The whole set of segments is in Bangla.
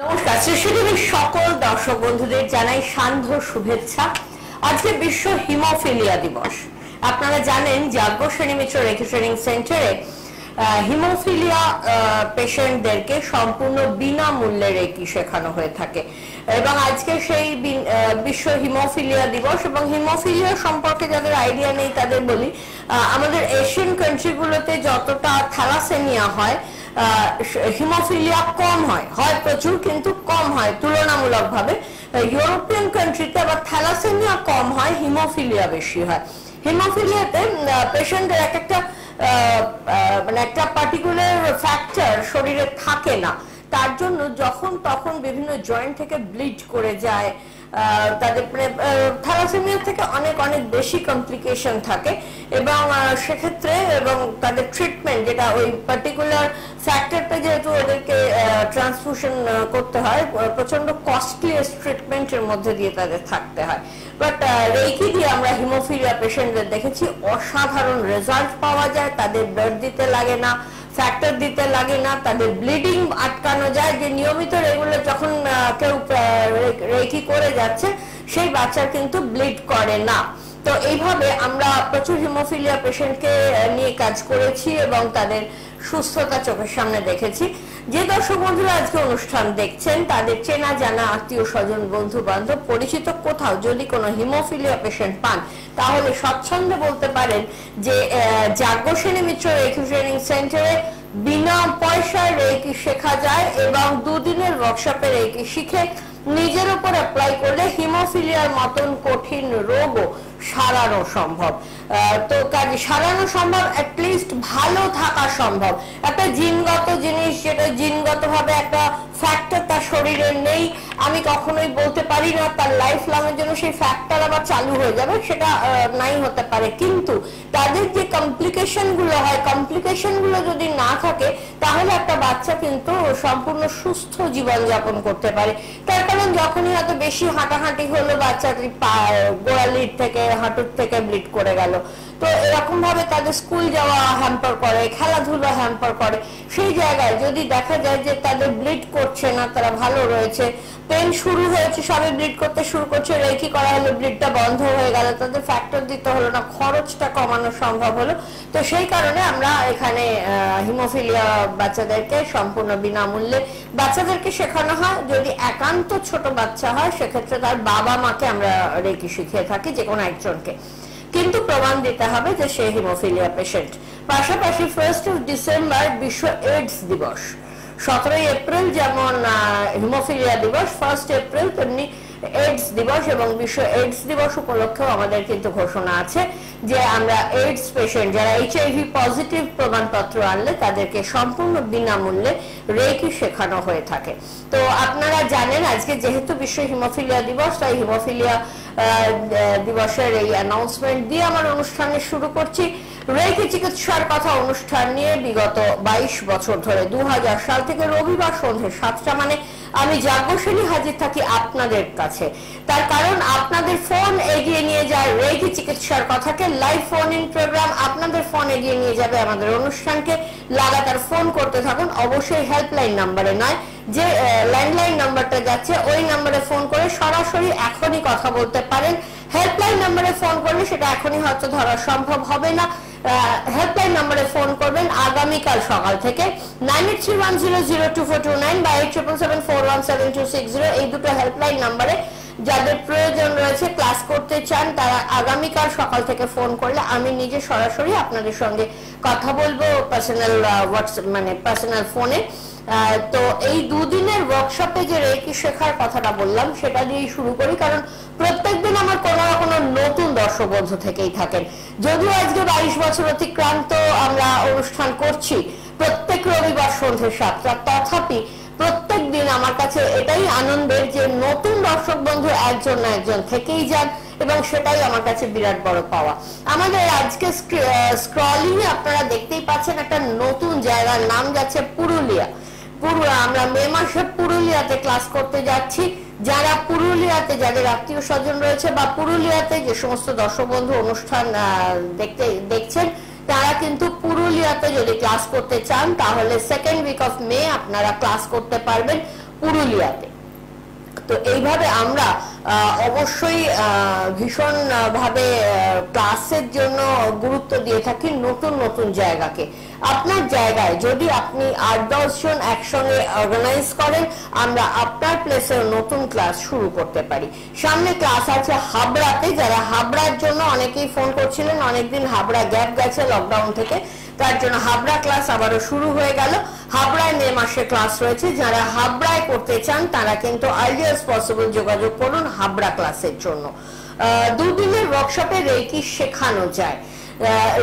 নমস্কার সৃষ্টিদেবীর সকল দর্শক বন্ধুদের জানাই সান্ধ্য শুভেচ্ছা। আজকে বিশ্ব হিমোফিলিয়া দিবস। আপনারা জানেন যাজ্ঞসেনী মিত্র রেকি ট্রেনিং সেন্টারে হিমোফিলিয়া পেশেন্টদেরকে সম্পূর্ণ বিনামূল্যে রেকি শেখানো হয়ে থাকে এবং আজকে সেই বিশ্ব হিমোফিলিয়া দিবস। এবং হিমোফিলিয়া সম্পর্কে যাদের আইডিয়া নেই তাদের বলি, আমাদের এশিয়ান কান্ট্রিগুলোতে যতটা থ্যালাসেমিয়া হয়, হিমোফিলিয়া কম হয় প্রচুর কিন্তু কম হয় তুলনামূলকভাবে। ইউরোপিয়ান কান্ট্রিতে আবার থ্যালাসেমিয়া কম হয়, হিমোফিলিয়া বেশি হয়। হিমোফিলিয়াতে পেশেন্টের একটা পার্টিকুলার ফ্যাক্টর শরীরে থাকে না, তার জন্য যখন তখন বিভিন্ন জয়েন্ট থেকে ব্লিড করে যায়। তাদের থ্যালাসেমিয়া থেকে অনেক বেশি কমপ্লিকেশন থাকে এবং সেক্ষেত্রে এবং তাদের ট্রিটমেন্ট যেটা ওই পার্টিকুলার ফ্যাক্টরটা যেহেতু ওদেরকে ট্রান্সফিউশন করতে হয়, প্রচন্ড কস্টলিয়েস্ট ট্রিটমেন্টের মধ্যে দিয়ে তাদের থাকতে হয়। বাট রেকি দিয়ে আমরা হিমোফিলিয়া পেশেন্টদের দেখেছি অসাধারণ রেজাল্ট পাওয়া যায়। তাদের ব্লাড দিতে লাগে না, ফ্যাক্টর দিতে লাগে না, তাদের ব্লিডিং আটকানো যায়। যে নিয়মিত রেগুলার যখন কেউ রেকি করে যাচ্ছে সেই বাচ্চার কিন্তু ব্লিড করে না। তো এইভাবে আমরা প্রচুর হিমোফিলিয়া পেশেন্টকে নিয়ে কাজ করেছি এবং তাদের সুস্থতা চোখের সামনে দেখেছি। যে দর্শক বন্ধুরা আজকে অনুষ্ঠান দেখছেন তাদের চেনা জানা আত্মীয় স্বজন বন্ধু বান্ধব পরিচিত কোথাও যদি কোনো হিমোফিলিয়া পেশেন্ট পান তাহলে স্বচ্ছন্দে বলতে পারেন যে যাজ্ঞসেনী মিত্র রেকি ট্রেনিং সেন্টারে বিনা পয়সায় রেকি শেখা যায় এবং দুদিনের ওয়ার্কশপে রেকি শিখে নিজের উপর অ্যাপ্লাই করলে হিমোফিলিয়ার মতন কঠিন রোগও সারানো সম্ভব। তো কাজে সারানো সম্ভব, অ্যাটলিস্ট ভালো থাকা সম্ভব। একটা জিনগত জিনিস যেটা জিনগত ভাবে একটা ফ্যাক্টর তার শরীরে নেই, আমি কখনোই বলতে পারি না তার লাইফ লং এর জন্য সেই ফ্যাক্টর আবার চালু হয়ে যাবে, সেটা নাই হতে পারে। কিন্তু তাদের যে কমপ্লিকেশন গুলো হয়, কমপ্লিকেশন গুলো যদি না থাকে তাহলে একটা বাচ্চা কিন্তু সম্পূর্ণ সুস্থ জীবন যাপন করতে পারে। তার কারণ যখনই হয়তো বেশি হাঁটাহাঁটি হলো, বাচ্চাটি গোড়ালির থেকে হাঁটুর থেকে ব্লিড করে গেল, তো এরকম ভাবে তাদের স্কুল যাওয়া হ্যাম্পার করে, খেলাধুলা হ্যাম্পার করে। সেই জায়গায় যদি দেখা যায় যে তাদের ব্লিড করছে না, তারা ভালো রয়েছে, পেন শুরু হয়েছে, সবে ব্লিড করতে শুরু করছে, রেকি করা হলো, ব্লিডটা বন্ধ হয়ে গেল, তাদের ফ্যাক্টর দিতে হলো না, খরচটা কমানো সম্ভব হলো। তো সেই কারণে আমরা এখানে হিমোফিলিয়া বাচ্চাদেরকে সম্পূর্ণ বিনামূল্যে বাচ্চাদেরকে শেখানো হয়। যদি একান্ত ছোট বাচ্চা হয় সেক্ষেত্রে তার বাবা মাকে আমরা রেকি শিখিয়ে থাকি, যে কোনো একজনকে, কিন্তু প্রমাণ দিতে হবে যে সে হিমোফিলিয়া পেশেন্ট। পাশাপাশি 1 ডিসেম্বর বিশ্ব এইডস দিবস, 17 এপ্রিল যেমন হিমোফিলিয়া দিবস, 1 এপ্রিল তেমনি এইডস দিবস। এবং বিশ্ব এইডস দিবস উপলক্ষেও আমাদের কিন্তু ঘোষণা আছে যে আমরা এইডস পেশেন্ট যারা HIV পজিটিভ প্রমাণপত্র আনলে তাদেরকে সম্পূর্ণ বিনামূল্যে রেকি শেখানো হয়ে থাকে। তো আপনারা জানেন আজকে যেহেতু বিশ্ব হিমোফিলিয়া দিবস, তাই হিমোফিলিয়া দিবসের এই অ্যানাউন্সমেন্ট দিয়ে আমার অনুষ্ঠানে শুরু করছি। রেকি চিকিৎসার কথা অনুষ্ঠান নিয়ে বিগত 22 বছর ধরে 2000 সাল থেকে রবিবার সন্ধ্যে 7টা মানে আমি যাজ্ঞসেনী হাজির থাকি আপনাদের কাছে। তার কারণ আপনাদের ফোন এগিয়ে নিয়ে যায় রেকি চিকিৎসার কথাকে। লাইভ ফোন ইন প্রোগ্রাম, আপনাদের ফোন এগিয়ে নিয়ে যাবে আমাদের অনুষ্ঠানকে। লাগাতার ফোন করতে থাকুন, অবশ্যই হেল্পলাইন নাম্বারে নয়, যে ল্যান্ডলাইন নাম্বারটা যাচ্ছে ওই নাম্বারে ফোন করে সরাসরি এখনই কথা বলতে পারেন। হেল্পলাইন নাম্বারে ফোন করলে সেটা এখনই হয়তো ধরা সম্ভব হবে না। হেল্পলাইন নাম্বারে ফোন করবেন আগামীকাল সকাল থেকে 9831002429 বা 8777417260। এই দুটো হেল্পলাইন নাম্বারে যাদের প্রয়োজন রয়েছে, ক্লাস করতে চান, তারা আগামীকাল সকাল থেকে ফোন করলে আমি নিজে সরাসরি আপনাদের সঙ্গে কথা বলবো পার্সোনাল হোয়াটসঅ্যাপ মানে পার্সোনাল ফোনে। তো এই দুদিনের ওয়ার্কশপে যে রেকি শেখার কথাটা বললাম সেটা দিয়েই শুরু করি, কারণ প্রত্যেকদিন আমার কোনো না কোনো নতুন দর্শক বন্ধু থেকেই থাকেন। যদিও আজকে 22 বছর অতিক্রান্ত আমরা অনুষ্ঠান করছি প্রত্যেক রবিবার সন্ধ্যে 7টা, তথাপি প্রত্যেক দিন আমার কাছে এটাই আনন্দের যে নতুন দর্শক বন্ধু একজন না একজন থেকেই যান এবং সেটাই আমার কাছে বিরাট বড় পাওয়া। আমাদের আজকে স্ক্রলিং এ আপনারা দেখতেই পাচ্ছেন একটা নতুন জায়গার নাম যাচ্ছে পুরুলিয়া। আমরা মে মাসে পুরুলিয়াতে ক্লাস করতে যাচ্ছি। যারা পুরুলিয়াতে, যাদের আত্মীয় স্বজন রয়েছে বা পুরুলিয়াতে যে সমস্ত দর্শক বন্ধু অনুষ্ঠান দেখছেন, তারা কিন্তু পুরুলিয়াতে যদি ক্লাস করতে চান তাহলে 2nd উইক অফ মে আপনারা ক্লাস করতে পারবেন পুরুলিয়াতে। তো এইভাবে আমরা অবশ্যই ভীষণ ভাবে ক্লাসের জন্য গুরুত্ব দিয়ে থাকি নতুন নতুন জায়গাকে। আপনার জায়গায় যদি আপনি 8-10 জন একসঙ্গে অর্গানাইজ করেন, আমরা আপনার প্লেসে নতুন ক্লাস শুরু করতে পারি। সামনে ক্লাস আছে হাবড়াতে, যারা হাবড়ার জন্য অনেকেই ফোন করছিলেন, অনেকদিন হাবড়া গ্যাপ গেছে লকডাউন থেকে, তার জন্য হাবড়া ক্লাস আবারও শুরু হয়ে গেল। হাবড়ায় মে মাসে ক্লাস রয়েছে, যারা হাবড়ায় করতে চান তারা কিন্তু আর্লিয়েস্ট পসিবল যোগাযোগ করুন হাবড়া ক্লাসের জন্য। 2 দিনের ওয়ার্কশপে রেকি শেখানো যায়।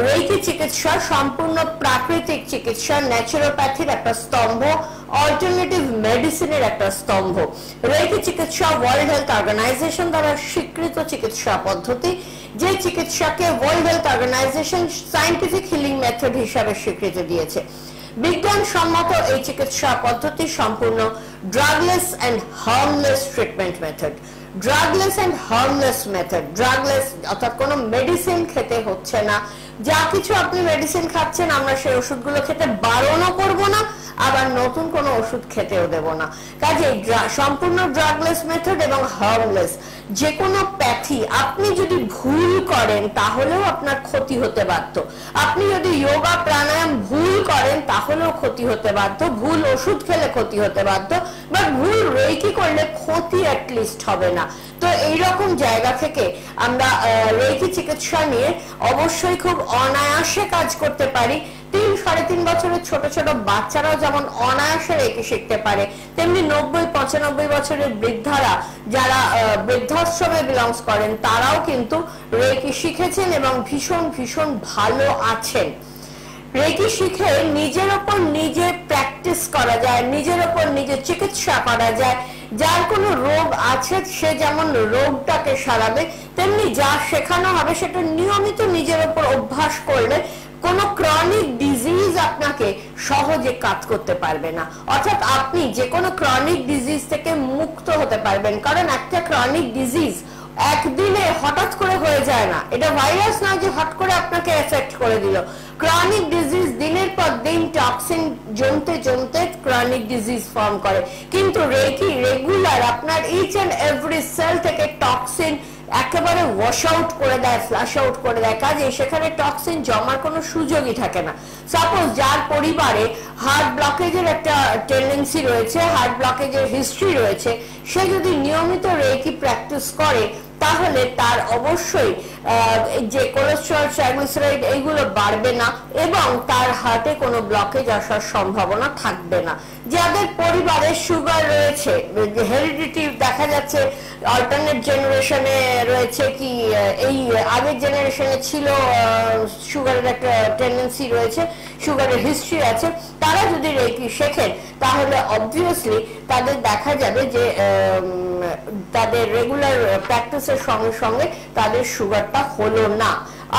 রেকি চিকিৎসা সম্পূর্ণ প্রাকৃতিক চিকিৎসা, ন্যাচুরোপ্যাথির একটা স্তম্ভ, অল্টারনেটিভ মেডিসিনের একটা স্তম্ভ। রেকি চিকিৎসা ওয়ার্ল্ড হেলথ অর্গানাইজেশন দ্বারা স্বীকৃত চিকিৎসা পদ্ধতি, যে চিকিৎসাকে World Health Organization scientific healing method হিসাবে স্বীকৃতি দিয়েছে। বিজ্ঞানসম্মত এই চিকিৎসা পদ্ধতি সম্পূর্ণ drugless and harmless treatment method. Drugless and harmless method, drugless অর্থাৎ কোনো মেডিসিন খেতে হচ্ছে না। যা কিছু আপনি মেডিসিন খাচ্ছেন আমরা সেই ওষুধগুলো খেতে বারণও করব না, আবার নতুন কোনো ওষুধ খেতেও দেব না। কাজে সম্পূর্ণ ড্রাগলেস মেথড এবং হার্মলেস। যে কোনো প্যাথি আপনি যদি ভুল করেন তাহলেও আপনার ক্ষতি হতে বাধ্য। আপনি যদি যোগা প্রাণায়াম ভুল করেন তাহলেও ক্ষতি হতে বাধ্য, ভুল ওষুধ খেলে ক্ষতি হতে বাধ্য, বা ভুল রেকি করলে ক্ষতি অ্যাটলিস্ট হবে না। তো এইরকম জায়গা থেকে আমরা রেকি চিকিৎসা নিয়ে অবশ্যই খুব অনায়াসে কাজ করতে পারি। 3-3.5 বছরের ছোট ছোট বাচ্চারাও যেমন অনায়াসে রেকি শিখতে পারে, তেমনি 90-95 বছরের বৃদ্ধারা যারা বৃদ্ধাশ্রমে বিলংস করেন তারাও কিন্তু রেকি শিখেছেন এবং ভীষণ ভীষণ ভালো আছেন। রেকি শিখে নিজের ওপর নিজে প্র্যাকটিস করা যায়, নিজের ওপর নিজে চিকিৎসা করা যায়। যার কোনো রোগ আছে সে যেমন রোগটাকে সারাবে, তেমনি যা শেখানো হবে সেটা নিয়মিত নিজের ওপর অভ্যাস করলে কোনো ক্রনিক ডিজিজ আপনাকে সহজে কাজ করতে পারবে না। অর্থাৎ আপনি যে কোনো ক্রনিক ডিজিজ থেকে মুক্ত হতে পারবেন, কারণ একটা ক্রনিক ডিজিজ একদিনে হঠাৎ করে হয়ে যায় না। এটা ভাইরাস না যে হঠাৎ করে আপনাকে এফেক্ট করে দিল। ক্রনিক ডিজিজ দিনের পর দিন টক্সিন জমতে জমতে ক্রনিক ডিজিজ ফর্ম করে, কিন্তু রেকি রেগুলার আপনার ইচ এন্ড এভরি সেল থেকে টক্সিন একেবারে ওয়াশ আউট করে দেয়, ফ্লাশ আউট করে দেয়। কাজে সেখানে টক্সিন জমার কোনো সুযোগই থাকে না। সাপোজ যার পরিবারে হার্ট ব্লকেজের একটা টেন্ডেন্সি রয়েছে, হার্ট ব্লকেজের হিস্ট্রি রয়েছে, সে যদি নিয়মিত রেকি প্র্যাকটিস করে তাহলে তার অবশ্যই যে কোলেস্টেরল, ট্রাইগ্লিসারাইড এইগুলো বাড়বে না এবং তার হার্টে কোনো ব্লকেজ আসার সম্ভাবনা থাকবে না। যাদের পরিবারে সুগার রয়েছে, হেরিডিটি দেখা যাচ্ছে অল্টারনেট জেনারেশনে রয়েছে, কি এই আগের জেনারেশনে ছিল সুগারের একটা টেন্ডেন্সি রয়েছে, সুগারের হিস্ট্রি আছে, তারা যদি রেকি শেখেন তাহলে অবভিয়াসলি তাদের দেখা যাবে যে তাদের রেগুলার প্র্যাকটিসের সঙ্গে সঙ্গে তাদের সুগারটা হলো না।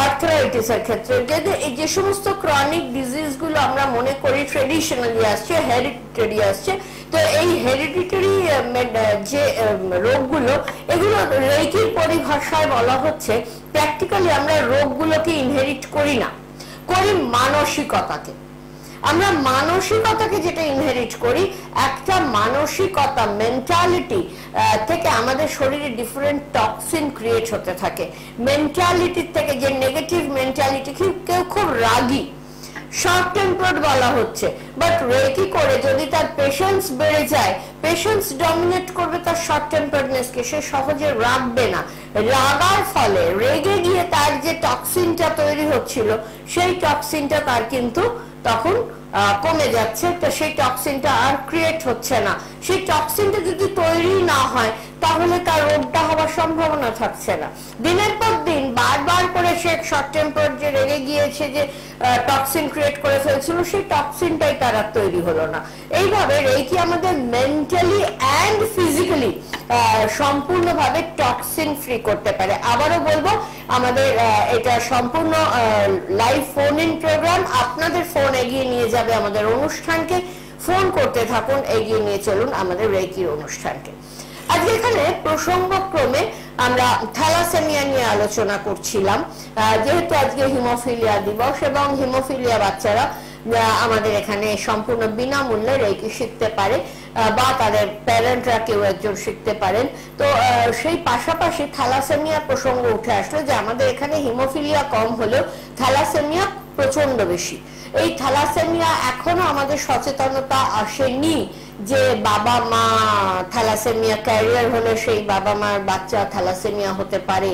আর্থ্রাইটিসের ক্ষেত্রে যে সমস্ত ক্রনিক ডিজিজ গুলো আমরা মনে করি ট্রেডিশনালি আসছে, হেরিডিটারি আসছে, তো এই হেরিডিটারি যে রোগগুলো, এগুলো রেকির পরিভাষায় বলা হচ্ছে প্র্যাকটিক্যালি আমরা রোগগুলোকে ইনহেরিট করি না, করি মানসিকতাকে। আমরা মানসিকতাকে যেটা ইনহেরিট করি, একটা মানসিকতা মেন্টালিটি থেকে আমাদের শরীরে ডিফারেন্ট টক্সিন ক্রিয়েট হতে থাকে। মেন্টালিটি থেকে যে নেগেটিভ মেন্টালিটি, কেউ খুব রাগী, শর্ট টেম্পার্ড বলা হচ্ছে, বাট রেকি করে যদি তার পেশেন্স বেড়ে যায়, পেশেন্স ডমিনেট করবে তার শর্ট টেম্পার্ডনেসকে, সে সহজে রাখবে না। রাগার ফলে রেগে গিয়ে তার যে টক্সিনটা তৈরি হচ্ছিল সেই টক্সিনটা তার কিন্তু তখন কমে যাচ্ছে, তো সেই টক্সিনটা আর ক্রিয়েট হচ্ছে না। সেই টক্সিনটা যদি তৈরি না হয় তাহলে তার রোগটা হওয়ার সম্ভাবনা থাকছে না। দিনের পর দিন বারবার করে সে শর্ট টেম্পার যে রেগে গিয়েছে, যে টক্সিন ক্রিয়েট করে ফেলছিল, সেই টক্সিনটাই তার আর তৈরি হলো না। এইভাবে রেকি আমাদের মেন্টালি অ্যান্ড ফিজিক্যালি সম্পূর্ণভাবে টক্সিন ফ্রি করতে পারে। আবারও বলবো, আমাদের এটা সম্পূর্ণ লাইভ ফোন ইন প্রোগ্রাম, আপনাদের ফোন এগিয়ে নিয়ে যাবে আমাদের অনুষ্ঠানকে। ফোন করতে থাকুন, এগিয়ে নিয়ে চলুন আমাদের রেকির অনুষ্ঠানকে। আজকে এখানে প্রসঙ্গক্রমে আমরা থ্যালাসেমিয়া নিয়ে আলোচনা করছিলাম, যেহেতু আজকে হিমোফিলিয়া দিবস এবং হিমোফিলিয়া বাচ্চারা আমাদের এখানে সম্পূর্ণ বিনামূল্যে রেকি শিখতে পারে। বা তাদের প্যারেন্টরা কেউ একজন শিখতে পারেন। তো সেই পাশাপাশি থ্যালাসেমিয়া প্রসঙ্গ উঠে আসলো যে আমাদের এখানে হিমোফিলিয়া কম হলেও থ্যালাসেমিয়া প্রচন্ড বেশি। এই থ্যালাসেমিয়া এখনো আমাদের সচেতনতা আসেনি যে বাবা মা থ্যালাসেমিয়া ক্যারিয়ার হলে সেই বাবা মার বাচ্চা থ্যালাসেমিয়া হতে পারে,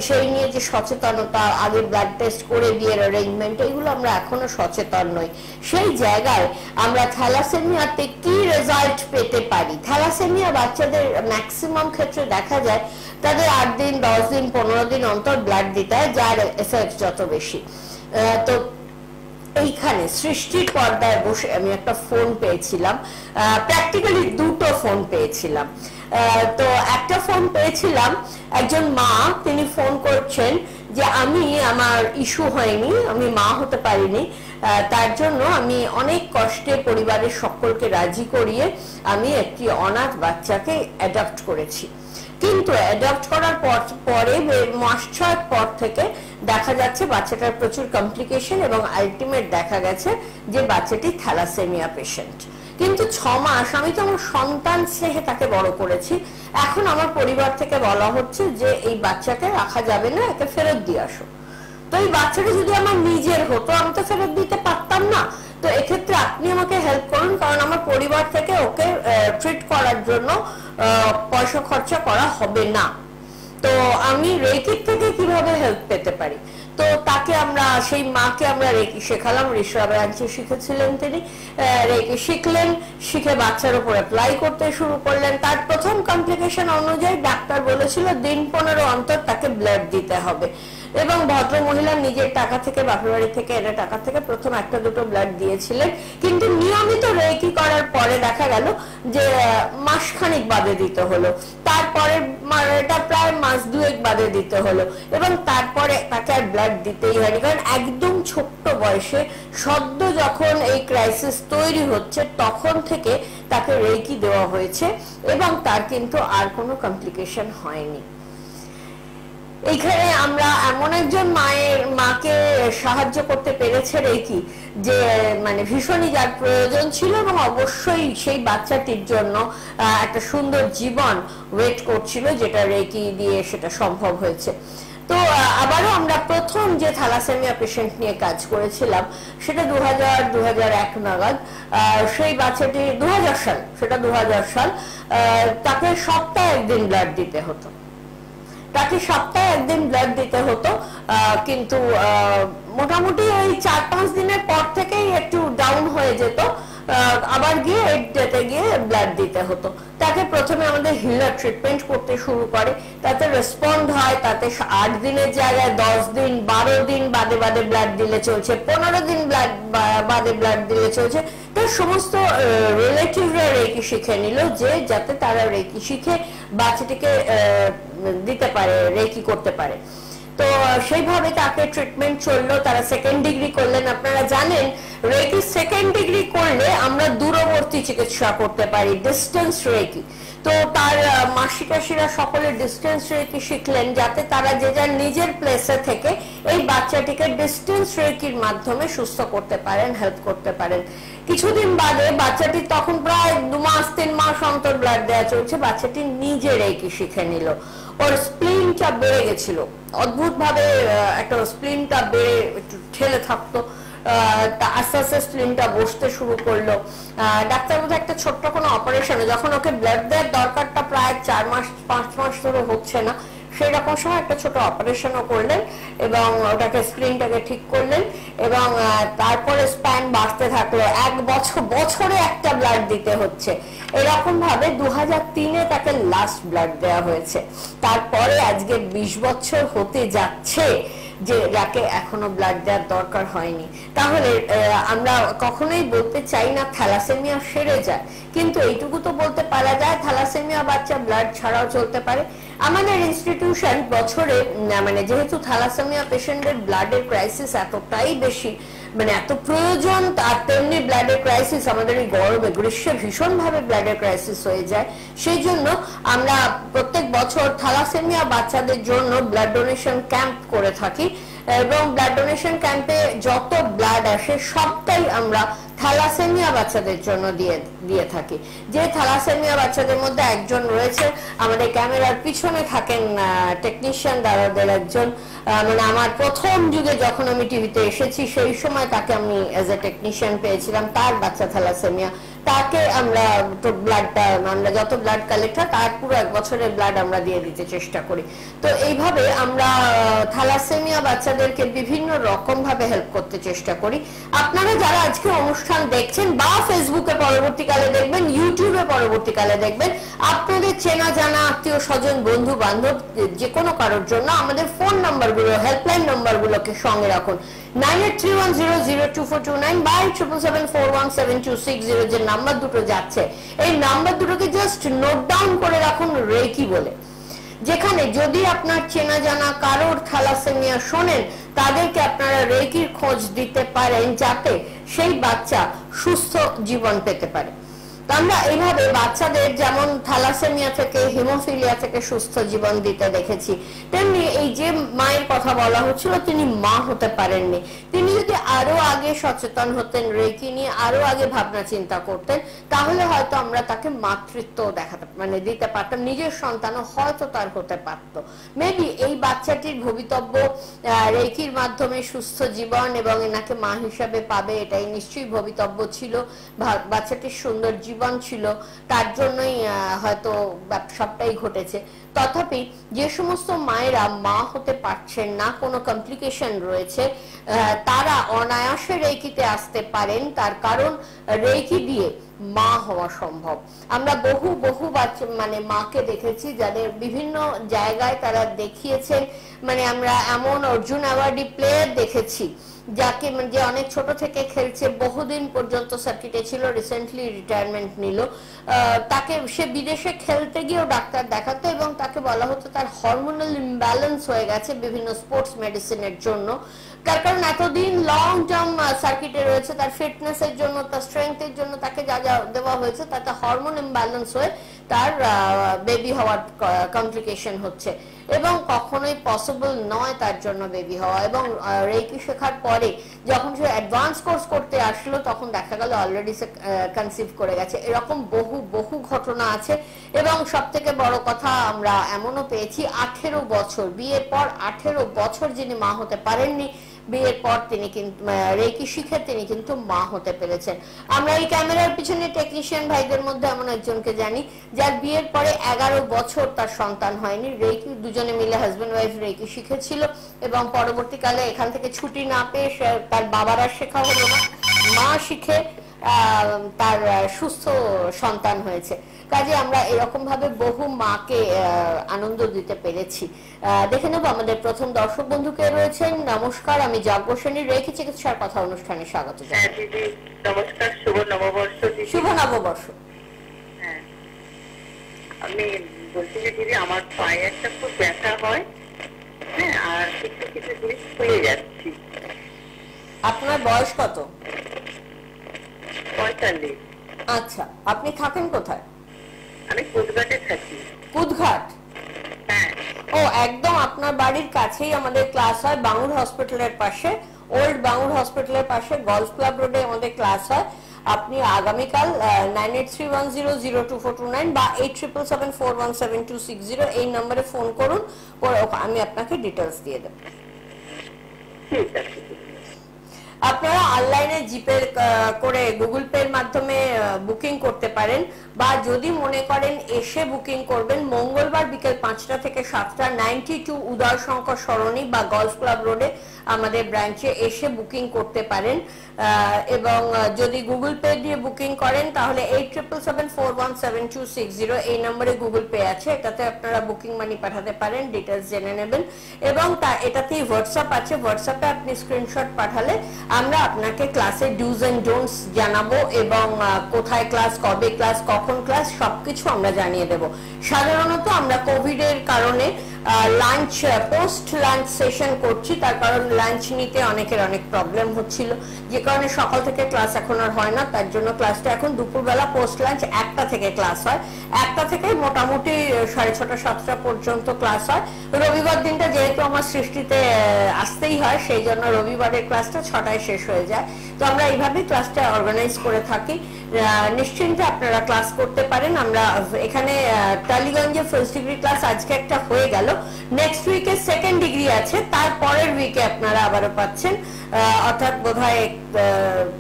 সেই নিয়ে যে সচেতনতা, আগে ব্লাড টেস্ট করে বিয়ের অ্যারেঞ্জমেন্ট, এগুলো আমরা এখনো সচেতন নই। সেই জায়গায় আমরা থ্যালাসেমিয়াতে কি রেজাল্ট পেতে পারি? থ্যালাসেমিয়া বাচ্চাদের ম্যাক্সিমাম ক্ষেত্রে দেখা যায় তাদের 8 দিন 10 দিন 15 দিন অন্তর ব্লাড দিতে হয়, যার এফেক্ট যত বেশি। তো এইখানে সৃষ্টির পর্দায় বসে আমি একটা ফোন পেয়েছিলাম, প্র্যাকটিক্যালি দুটো ফোন পেয়েছিলাম। তো একটা ফোন পেয়েছিলাম, একজন মা, তিনি ফোন করছেন যে আমার ইস্যু হয়নি, আমি মা হতে পারিনি, তার জন্য আমি অনেক কষ্টে পরিবারের সকলকে রাজি করিয়ে আমি একটি অনাথ বাচ্চাকে অ্যাডপ্ট করেছি। কিন্তু অ্যাডপ্ট করার পরে মাস 6 পর থেকে দেখা যাচ্ছে বাচ্চাটার প্রচুর কমপ্লিকেশন এবং আলটিমেট দেখা গেছে যে বাচ্চাটি থ্যালাসেমিয়া পেশেন্ট। কিন্তু 6 মাস আমি তো আমার সন্তান স্নেহে তাকে বড় করেছি, এখন আমার পরিবার থেকে বলা হচ্ছে যে এই বাচ্চাকে রাখা যাবে না, একে ফেরত দিয়ে আসো। তো এই বাচ্চাটা যদি আমার নিজের হতো আমি তো ফেরত দিতে পারতাম না। তো এক্ষেত্রে আপনি আমাকে হেল্প করুন, কারণ আমার পরিবার থেকে ওকে ট্রিট করার জন্য পয়সা খরচা করা হবে না। তো আমি রেকির থেকে কিভাবে হেল্প পেতে পারি? তো তাকে আমরা, সেই মাকে আমরা রেকি শেখালাম, ঋষা ব্রাঞ্চে শিখেছিলেন তিনি, রেকি শিখলেন, শিখে বাচ্চার উপর অ্যাপ্লাই করতে শুরু করলেন। তার প্রথম কমপ্লিকেশন অনুযায়ী ডাক্তার বলেছিল দিন 15 অন্তর তাকে ব্লাড দিতে হবে, এবং ভদ্র মহিলা নিজের টাকা থেকে, বাপের বাড়ি থেকে এনে টাকা থেকে প্রথম 1-2 ব্লাড দিয়েছিলেন। কিন্তু নিয়মিত রেকি করার পরে দেখা গেল যে মাসখানিক বাদে দিতে হলো, তারপরে এটা প্রায় মাস 2 বাদে দিতে হলো, এবং তারপরে তাকে আর ব্লাড দিতেই হয়নি। কারণ একদম ছোট্ট বয়সে সদ্য যখন এই ক্রাইসিস তৈরি হচ্ছে তখন থেকে তাকে রেকি দেওয়া হয়েছে, এবং তার কিন্তু আর কোনো কমপ্লিকেশন হয়নি। এইখানে আমরা এমন একজন মাকে সাহায্য করতে পেরেছে রেকি, যে মানে ভীষণই যার প্রয়োজন ছিল, এবং অবশ্যই সেই বাচ্চাটির জন্য একটা সুন্দর জীবন ওয়েট করছিল, যেটা রেকি দিয়ে সেটা সম্ভব হয়েছে। তো আবারও আমরা প্রথম যে থ্যালাসেমিয়া পেশেন্ট নিয়ে কাজ করেছিলাম সেটা 2000-2001 নাগাদ। সেই বাচ্চাটি 2000 সাল, সেটা 2000 সাল, তাকে সপ্তাহে 1 দিন ব্লাড দিতে হতো, তাকে সপ্তাহে 1 দিন ব্লাড দিতে হতো। কিন্তু মোটামুটি ওই 4-5 দিনের পর থেকেই একটু ডাউন হয়ে যেত, আবার গিয়ে 8 ডেতে গিয়ে ব্লাড দিতে হতো। তাকে প্রথমে আমাদের হিলার ট্রিটমেন্ট করতে শুরু করে, তাতে রেসপন্ড হয়, তাতে 8 দিনের জায়গায় 10 দিন 12 দিন বাদে বাদে ব্লাড দিলে চলছে, 15 দিন বাদে ব্লাড দিলে চলছে। তার সমস্ত রিলেটিভরা রেকি শিখে নিল, যে যাতে তারা রেকি শিখে বাচ্চাটিকে দিতে পারে, রেকি করতে পারে। তো সেইভাবে তাকে ট্রিটমেন্ট চললো। তারা 2nd ডিগ্রি করলেন। আপনারা জানেন রেকি 2nd ডিগ্রি করলে আমরা দূরবর্তী চিকিৎসা করতে পারি, ডিস্টেন্স রেকি। তো তার মাসিকাশিরা সকলে ডিস্টেন্স রেকি শিখলেন, যাতে তারা যে যার নিজের প্লেসে থেকে এই বাচ্চাটিকে ডিস্টেন্স রেকির মাধ্যমে সুস্থ করতে পারেন, হেল্প করতে পারেন। কিছুদিন বাদে বাচ্চাটি, তখন প্রায় 2 মাস 3 মাস অন্তর ব্লাড দেওয়া চলছে, বাচ্চাটি নিজে রেকি শিখে নিল। ওর স্প্লিনটা বেড়ে গেছিল, অদ্ভুত ভাবে একটা স্প্লিনটা বেড়ে একটু ঠেলে থাকতো, আস্তে আস্তে স্প্লিনটা বসতে শুরু করলো। ডাক্তার বোধহয় একটা ছোট্ট কোনো অপারেশনে, যখন ওকে ব্লাড দেওয়ার দরকারটা প্রায় 4 মাস 5 মাস ধরে হচ্ছে না, সেই রকম সময় একটা ছোট অপারেশনও করলেন এবং ওটাকে স্প্লিনটাকে ঠিক করলেন, এবং তারপরে স্প্যান বাড়তে থাকলো। 1 বছরে একটা ব্লাড দিতে হচ্ছে। এরকম ভাবে 2003-এ তাকে লাস্ট ব্লাড দেওয়া হয়েছে। তারপরে আজকে 20 বছর হতে যাচ্ছে যে যাকে এখনো ব্লাড দেওয়ার দরকার হয়নি। তাহলে আমরা কখনোই বলতে চাই না থ্যালাসেমিয়া সেরে যায়, কিন্তু এইটুকু তো বলতে পারা যায় থ্যালাসেমিয়া বাচ্চা ব্লাড ছাড়াও চলতে পারে। আমাদের ইনস্টিটিউশন বছরে, মানে যেহেতু থ্যালাসেমিয়া পেশেন্টের ব্লাডের ক্রাইসিস এতটাই বেশি, মানে এত প্রয়োজন, আর তেমনি ব্লাডের ক্রাইসিস আমাদের এই গরমে গ্রীষ্মে ভীষণ ভাবে ব্লাডের ক্রাইসিস হয়ে যায়। সেই জন্য আমরা প্রত্যেক বছর থ্যালাসেমিয়া বাচ্চাদের জন্য ব্লাড ডোনেশন ক্যাম্প করে থাকি, এবং ব্লাড ডোনেশন ক্যাম্পে যত ব্লাড আসে সবটাই আমরা থ্যালাসেমিয়া বাচ্চাদের জন্য দিয়ে থাকি। যে থ্যালাসেমিয়া বাচ্চাদের মধ্যে একজন রয়েছে আমাদের ক্যামেরার পিছনে থাকেন টেকনিশিয়ান দাদাদের একজন, মানে আমার প্রথম যুগে যখন আমি টিভিতে এসেছি সেই সময় তাকে আমি এজ এ টেকনিশিয়ান পেয়েছিলাম, তার বাচ্চা থ্যালাসেমিয়া। তাকে আমরা ব্লাডটা, আমরা যত ব্লাড কালেক্ট হয় তার পুরো 1 বছরের ব্লাড আমরা দিয়ে দিতে চেষ্টা করি। তো এইভাবে আমরা থ্যালাসেমিয়া বাচ্চাদেরকে বিভিন্ন রকম ভাবে হেল্প করতে চেষ্টা করি। আপনারা যারা আজকে অনুষ্ঠান দেখছেন বা ফেসবুকে পরবর্তীকালে দেখবেন, ইউটিউবে পরবর্তীকালে দেখবেন, আপনাদের চেনা জানা আত্মীয় স্বজন বন্ধু বান্ধব যে কোনো কারোর জন্য আমাদের ফোন নাম্বারগুলো, হেল্পলাইন নাম্বারগুলোকে সঙ্গে রাখুন। 9831002429 বা 77741726 যে নাম্বার দুটো যাচ্ছে, এই নাম্বার দুটোকে জাস্ট নোট ডাউন করে রাখুন রেকি বলে। যেখানে যদি আপনার চেনা জানা কারোর থ্যালাসেমিয়া শোনেন, তাদেরকে আপনারা রেকির খোঁজ দিতে পারেন যাতে সেই বাচ্চা সুস্থ জীবন পেতে পারে। আমরা এইভাবে বাচ্চাদের যেমন থ্যালাসেমিয়া থেকে, হিমোফিলিয়া থেকে সুস্থ জীবন দিতে দেখেছি, তেমনি এই যে মায়ের কথা বলা হচ্ছিল তিনি মা হতে পারেননি, তিনি যদি আরো আগে সচেতন হতেন, রেকি নিয়ে আরো আগে ভাবনা চিন্তা করতেন, তাহলে হয়তো আমরা তাকে মাতৃত্ব দেখাতে মানে দিতে পারতাম, নিজের সন্তানও হয়তো তার হতে পারত। মেবি এই বাচ্চাটির ভবিতব্য রেকির মাধ্যমে সুস্থ জীবন এবং এনাকে মা হিসাবে পাবে, এটাই নিশ্চয়ই ভবিতব্য ছিল। বাচ্চাটির সুন্দর জীবন ছিল, তার জন্যই হয়তো সবটাই ঘটেছে। তথাপি যে সমস্ত মায়েরা মা হতে পারছেন না, কোনো কমপ্লিকেশন রয়েছে, তারা অনায়াসে রেকিতে আসতে পারেন, তার কারণ রেকি দিয়ে মা হওয়া সম্ভব। আমরা বহু বহু বাচ্চা মানে মাকে দেখেছি যাদের বিভিন্ন জায়গায় তারা দেখিয়েছেন, মানে আমরা এমন অর্জুন অ্যাওয়ার্ডি প্লেয়ার দেখেছি যাকে যে অনেক ছোট থেকে খেলছে, বহুদিন পর্যন্ত সার্কিটে ছিল, রিসেন্টলি রিটায়ারমেন্ট নিল। তাকে সে বিদেশে খেলতে গিয়েও ডাক্তার দেখাতো এবং তাকে বলা হতো তার হরমোনাল ইমব্যালেন্স হয়ে গেছে বিভিন্ন স্পোর্টস মেডিসিনের জন্য। তার কারণ এতদিন লং টার্ম সার্কিটে রয়েছে, তার ফিটনেসের জন্য, তার স্ট্রেংথের জন্য তাকে যা যা দেওয়া হয়েছে তাতে হরমোন ইমব্যালেন্স হয়ে তার বেবি হওয়ার কমপ্লিকেশন হচ্ছে এবং কখনোই পসিবল নয় তার জন্য বেবি হওয়া। এবং রেকি শেখার পরে যখন সে অ্যাডভান্স কোর্স করতে আসলো তখন দেখা গেল অলরেডি সে কনসিভ করে গেছে। এরকম বহু বহু ঘটনা আছে এবং সব থেকে বড় কথা আমরা এমনও পেয়েছি 18 বছর, বিয়ের পর 18 বছর যিনি মা হতে পারেননি, বিয়ের পর তিনি কিন্তু রেকি শিখে তিনি কিন্তু মা হতে পেরেছেন। আমরা এই ক্যামেরার পিছনে টেকনিশিয়ান ভাইদের মধ্যে এমন একজনকে জানি যার বিয়ের পরে 11 বছর তার সন্তান হয়নি। রেকি দুজনে মিলে হাজবেন্ড ওয়াইফ রেকি শিখেছিল এবং পরবর্তীকালে এখান থেকে ছুটি না পেয়ে তার বাবারা শেখা হলো না, মা শিখে তার সুস্থ সন্তান হয়েছে। কাজে আমরা এরকম ভাবে বহু মাকে আনন্দ দিতে পেরেছি। দেখে নেব আমাদের প্রথম দর্শক বন্ধুকে রয়েছেন। নমস্কার, আমি যাজ্ঞসেনী, রেকি চিকিৎসার কথা অনুষ্ঠানে স্বাগত জানাই। নমস্কার, শুভ নববর্ষ। শুভ নববর্ষ। হ্যাঁ, আমি বলছি যে দিদি আমার পায়ে একটা খুব ব্যথা হয়, হ্যাঁ, আর কিছু কিছু জিনিস খুলে যাচ্ছি। আপনার বয়স কত? 45। আচ্ছা, আপনি থাকেন কোথায়? আমি কুদঘাটে থাকি। কুদঘাট? হ্যাঁ। ও, একদম আপনার বাড়ির কাছেই আমাদের ক্লাস হয়, বাঙুর হসপিটালের পাশে, ওল্ড বাঙুর হসপিটালের পাশে গলফ ক্লাব রোডে আমাদের ক্লাস হয়। আপনি আগামীকাল 9831002429 বা 87741726 এই নম্বরে ফোন করুন, আমি আপনাকে ডিটেলস দিয়ে দেব। ঠিক আছে। আপনারা অনলাইনে জিপে করে গুগল পে এর মাধ্যমে বুকিং করতে পারেন বা যদি মনে করেন এসে বুকিং করবেন, মঙ্গলবার বিকেল 5টা থেকে 7টা 92 উদয় শঙ্কর সরণি বা গলফ ক্লাব রোডে আমাদের ব্রাঞ্চে এসে বুকিং করতে পারেন। এবং যদি গুগল পে দিয়ে বুকিং করেন তাহলে 87741726 এই নম্বরে গুগল পে আছে, এটাতে আপনারা বুকিং মানি পাঠাতে পারেন, ডিটেলস জেনে নেবেন। এবং এটাতেই হোয়াটসঅ্যাপ আছে, হোয়াটসঅ্যাপে আপনি স্ক্রিনশট পাঠালে আমরা আপনাকে ক্লাসের ডুজ এন্ড ডোন্টস জানাবো এবং কোথায় ক্লাস, কবে ক্লাস, কখন ক্লাস সবকিছু আমরা জানিয়ে দেব। সাধারণত আমরা কোভিড এর কারণে লাঞ্চ পোস্ট লাঞ্চ সেশন করছি, তার কারণ লাঞ্চ নিতে অনেকের অনেক প্রবলেম হচ্ছিল, যে কারণে সকাল থেকে ক্লাস এখন আর হয় না। তার জন্য ক্লাসটা এখন দুপুরবেলা পোস্ট লাঞ্চ 1টা থেকে ক্লাস হয়, 1টা থেকে মোটামুটি 6:30 7টা পর্যন্ত ক্লাস হয়। রবিবার দিনটা যেহেতু আমার সৃষ্টিতে আসতেই হয়, সেই জন্য রবিবারের ক্লাসটা 6টায় শেষ হয়ে যায়। তো আমরা এইভাবে ক্লাসটা অর্গানাইজ করে থাকি। নিশ্চিন্তে আপনারা ক্লাস করতে পারেন। আমরা এখানে টালিগঞ্জে ফার্স্ট ডিগ্রি ক্লাস আজকে একটা হয়ে গেল, নেক্সট উইকে সেকেন্ড ডিগ্রি আছে, তারপরের উইকে আপনারা আবারও পাচ্ছেন, অর্থাৎ বোধহয়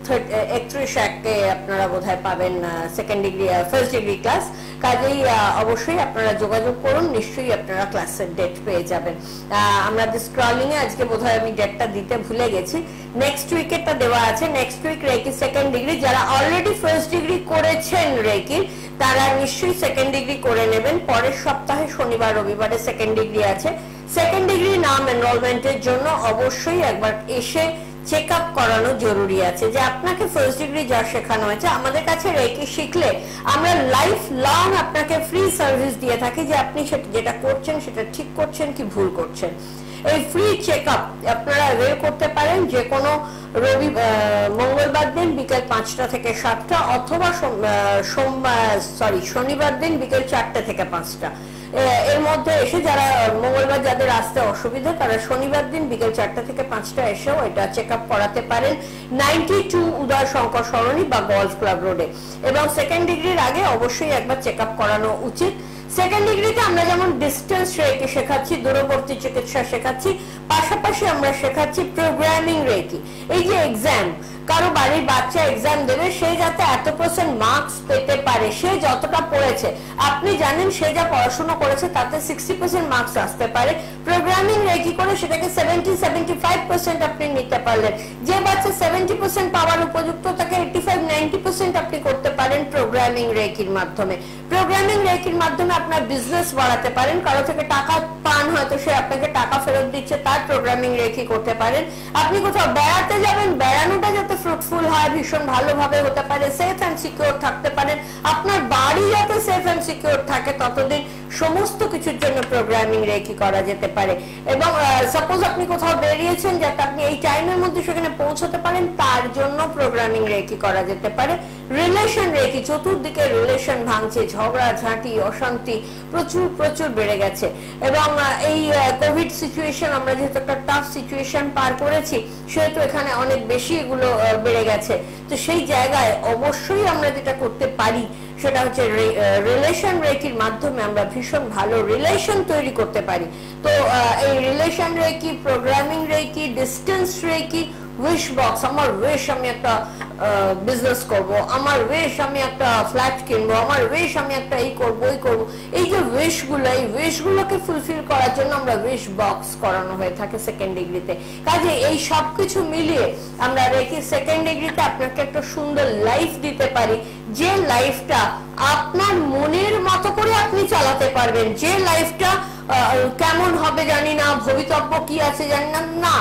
31-1-কে আপনারা বোধহয় পাবেন second degree first degree class. কাজেই অবশ্যই আপনারা যোগাযোগ করুন, নিশ্চয়ই আপনারা ক্লাসের ডেট পেয়ে যাবেন। আমাদের স্ক্রলিং এ আজকে বোধহয় আমি ডেটটা দিতে ভুলে গেছি, নেক্সট উইকেরটা দেওয়া আছে। Next week reiki second degree, যারা অলরেডি ফার্স্ট ডিগ্রি করেছেন রেকির তারা নিশ্চয়ই সেকেন্ড ডিগ্রি করে নেবেন। পরের সপ্তাহে শনিবার রবিবারে সেকেন্ড ডিগ্রি আছে। সেকেন্ড ডিগ্রি নাম এনরোলমেন্টের জন্য অবশ্যই একবার এসে চেক আপ করানো জরুরি আছে, যে আপনাকে ফার্স্ট ডিগ্রি যা শেখানো হয়েছে। আমাদের কাছে রেকি শিখলে আমরা লাইফ লং আপনাকে ফ্রি সার্ভিস দিয়ে থাকি, যে আপনি যেটা করছেন সেটা ঠিক করছেন কি ভুল করছেন। এই ফ্রি চেক আপ আপনারা অ্যাভেল করতে পারেন যে কোনো মঙ্গলবার দিন বিকেল 5টা থেকে 7টা, অথবা শনিবার দিন বিকেল 4টে থেকে 5টা। এর মধ্যে এসে যারা মঙ্গলবার যাদের আসতে অসুবিধা, তারা শনিবার দিন বিকেল 4টা থেকে 5টা এসেও এটা চেক আপ করাতে পারেন 92 উদয় শঙ্কর সরণি বা গলফ ক্লাব রোডে। এবং সেকেন্ড ডিগ্রির আগে অবশ্যই একবার চেক আপ করানো উচিত। সেকেন্ড ডিগ্রিতে আমরা যেমন ডিস্টেন্স রেকি শেখাচ্ছি, দূরবর্তী চিকিৎসা শেখাচ্ছি, পাশাপাশি আমরা শেখাচ্ছি প্রোগ্রামিং রেকি। এই যে এক্সাম, কারো বাড়ির বাচ্চা এক্সাম দেবে, সে যাতে 100% মার্কস পেতে পারে, সে যতটা পড়েছে, আপনি জানেন সে যা পড়াশোনা করেছে তাতে 60% মার্কস আসতে পারে। প্রোগ্রামিং রেকি করে সেটাকে 70-75% আপনি নিতে পারলেন। যে বাচ্চা 70% পাওয়ার উপযুক্ত, তাকে 85-90% আপনি করতে পারেন প্রোগ্রামিং রেকির মাধ্যমে। প্রোগ্রামিং রেকির মাধ্যমে আপনার বিজনেস বাড়াতে পারেন, কারো থেকে টাকা পান, হয়তো সে আপনাকে টাকা ফেরত দিচ্ছে, তার প্রোগ্রামিং রেকি করতে পারেন। আপনি কোথাও বেড়াতে যাবেন, বেড়ানোটা যাতে ফ্রুটফুল হয়, ভীষণ ভালোভাবে হতে পারে, সেফ এন্ড সিকিউর থাকতে পারেন, আপনার বাড়ি যাতে সেফ এন্ড সিকিউর থাকে, ততদিন সমস্ত কিছুর জন্য প্রোগ্রামিং রেকি করা যেতে পারে। এবং সাপোজ আপনি কোথাও বেরিয়েছেন, যাতে আপনি এই টাইমের মধ্যে সেখানে পৌঁছতে পারেন, তার জন্য প্রোগ্রামিং রেকি করা যেতে পারে। রিলেশন রেকি, চতুর্দিকে রিলেশন ভাঙছে, ঝগড়া ঝাঁটি অশান্তি প্রচুর বেড়ে গেছে। এবং এই কোভিড সিচুয়েশন, আমরা যেহেতু একটা টাফ সিচুয়েশন পার করেছি, সেহেতু এখানে অনেক বেশি এগুলো বেড়ে গেছে। তো সেই জায়গায় অবশ্যই আমরা যেটা করতে পারি সেটা হচ্ছে রিলেশন রেকির মাধ্যমে আমরা ভীষণ ভালো রিলেশন তৈরি করতে পারি। তো এই relation reiki, programming reiki, distance reiki, wish box, আমার উইশ আমি একটা বিজনেস করব, আমার উইশ আমি একটা ফ্ল্যাট কিনবো, আমার উইশ আমি একটা এই করবো ওই করবো, এই যে উইশ গুলো, এই উইশ গুলোকে ফুলফিল করার জন্য আমরা উইশ বক্স করানো হয়ে থাকে সেকেন্ড ডিগ্রিতে। কাজে এই সবকিছু মিলিয়ে আমরা রেকি সেকেন্ড ডিগ্রিতে আপনাকে একটা সুন্দর লাইফ দিতে পারি, যে লাইফটা আপনার মনের মতো করে আপনি চালাতে পারবেন। যে লাইফটা কেমন হবে জানি না, ভবিতব্য কি আছে জানি না, না,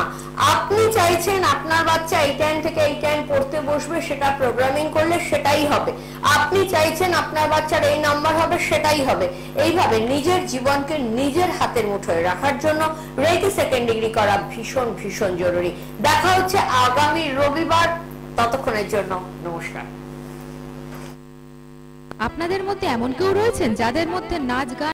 আপনি চাইছেন আপনার বাচ্চা এই টাইম থেকে এই টাইম পড়তে বসবে, সেটা প্রোগ্রামিং করলে সেটাই হবে। আপনি চাইছেন আপনার বাচ্চার এই নাম্বার হবে, সেটাই হবে। এইভাবে নিজের জীবনকে নিজের হাতের মুঠোয় রাখার জন্য রেকি সেকেন্ড ডিগ্রি করা ভীষণ ভীষণ জরুরি। দেখা হচ্ছে আগামী রবিবার, ততক্ষণের জন্য নমস্কার। আপনাদের মধ্যে এমন কেউ রয়েছেন যাদের মধ্যে নাচ গান